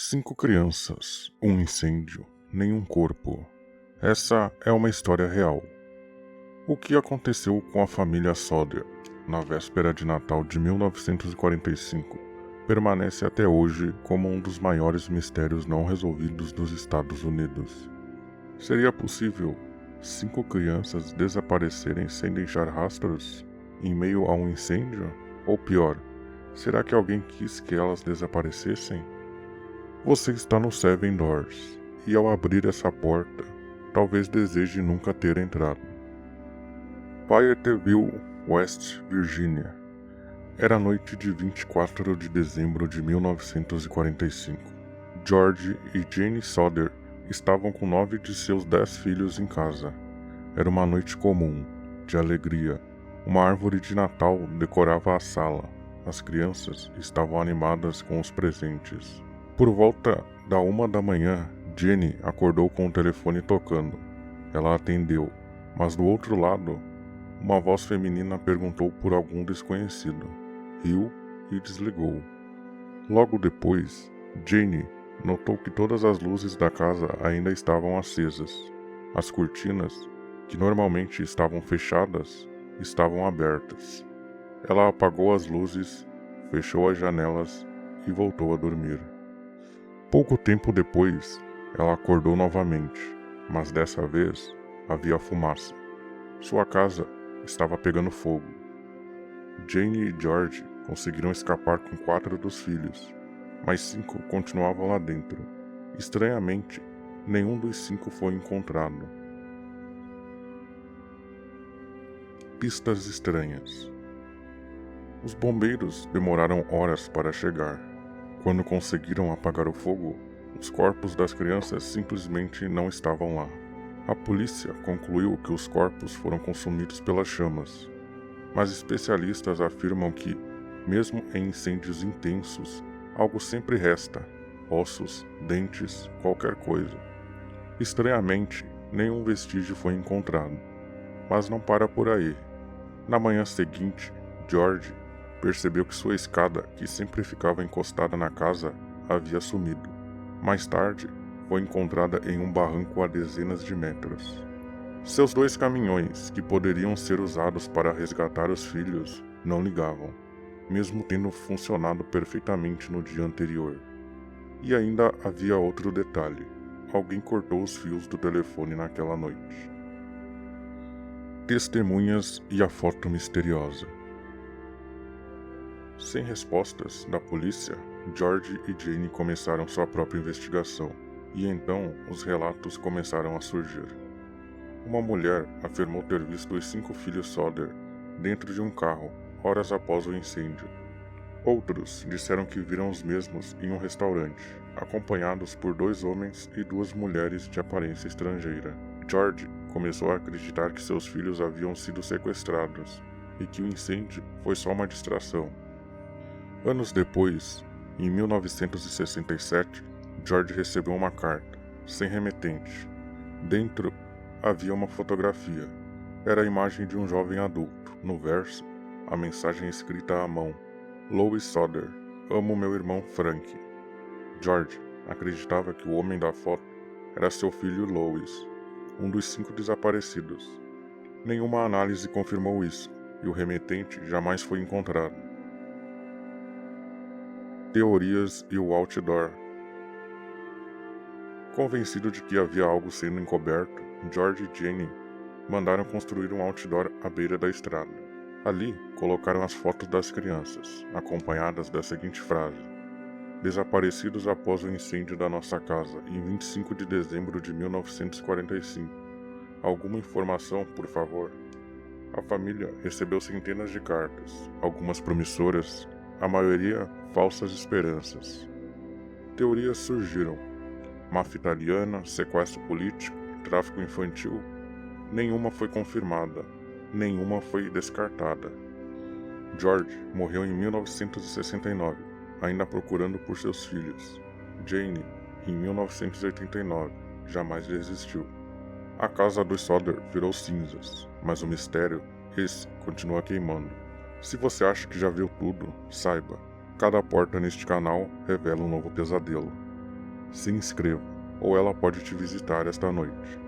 5 crianças, um incêndio, nenhum corpo. Essa é uma história real. O que aconteceu com a família Sodder na véspera de Natal de 1945 permanece até hoje como um dos maiores mistérios não resolvidos dos Estados Unidos. Seria possível 5 crianças desaparecerem sem deixar rastros em meio a um incêndio? Ou pior, será que alguém quis que elas desaparecessem? Você está no Seven Doors, e ao abrir essa porta, talvez deseje nunca ter entrado. Fayetteville, West Virginia. Era noite de 24 de dezembro de 1945. George e Jane Sodder estavam com 9 de seus 10 filhos em casa. Era uma noite comum, de alegria. Uma árvore de Natal decorava a sala. As crianças estavam animadas com os presentes. Por volta da 1 da manhã, Jenny acordou com o telefone tocando. Ela atendeu, mas do outro lado, uma voz feminina perguntou por algum desconhecido. Riu e desligou. Logo depois, Jenny notou que todas as luzes da casa ainda estavam acesas. As cortinas, que normalmente estavam fechadas, estavam abertas. Ela apagou as luzes, fechou as janelas e voltou a dormir. Pouco tempo depois, ela acordou novamente, mas dessa vez havia fumaça. Sua casa estava pegando fogo. Jane e George conseguiram escapar com 4 dos filhos, mas 5 continuavam lá dentro. Estranhamente, nenhum dos 5 foi encontrado. Pistas estranhas. Os bombeiros demoraram horas para chegar. Quando conseguiram apagar o fogo, os corpos das crianças simplesmente não estavam lá. A polícia concluiu que os corpos foram consumidos pelas chamas, mas especialistas afirmam que, mesmo em incêndios intensos, algo sempre resta: ossos, dentes, qualquer coisa. Estranhamente, nenhum vestígio foi encontrado. Mas não para por aí. Na manhã seguinte, George percebeu que sua escada, que sempre ficava encostada na casa, havia sumido. Mais tarde, foi encontrada em um barranco a dezenas de metros. Seus 2 caminhões, que poderiam ser usados para resgatar os filhos, não ligavam, mesmo tendo funcionado perfeitamente no dia anterior. E ainda havia outro detalhe: alguém cortou os fios do telefone naquela noite. Testemunhas e a foto misteriosa. Sem respostas da polícia, George e Jane começaram sua própria investigação, e então os relatos começaram a surgir. Uma mulher afirmou ter visto os 5 filhos Sodder dentro de um carro, horas após o incêndio. Outros disseram que viram os mesmos em um restaurante, acompanhados por 2 homens e 2 mulheres de aparência estrangeira. George começou a acreditar que seus filhos haviam sido sequestrados e que o incêndio foi só uma distração. Anos depois, em 1967, George recebeu uma carta, sem remetente. Dentro havia uma fotografia. Era a imagem de um jovem adulto. No verso, a mensagem escrita à mão: Louis Sodder, amo meu irmão Frank. George acreditava que o homem da foto era seu filho Louis, um dos 5 desaparecidos. Nenhuma análise confirmou isso, e o remetente jamais foi encontrado. Teorias e o outdoor. Convencido de que havia algo sendo encoberto, George e Jane mandaram construir um outdoor à beira da estrada. Ali, colocaram as fotos das crianças, acompanhadas da seguinte frase: desaparecidos após o incêndio da nossa casa, em 25 de dezembro de 1945. Alguma informação, por favor? A família recebeu centenas de cartas, algumas promissoras, a maioria falsas esperanças. Teorias surgiram: máfia italiana, sequestro político, tráfico infantil. Nenhuma foi confirmada, nenhuma foi descartada. George morreu em 1969, ainda procurando por seus filhos. Jane, em 1989, jamais desistiu. A casa dos Sodder virou cinzas, mas o mistério, esse, continua queimando. Se você acha que já viu tudo, saiba, cada porta neste canal revela um novo pesadelo. Se inscreva, ou ela pode te visitar esta noite.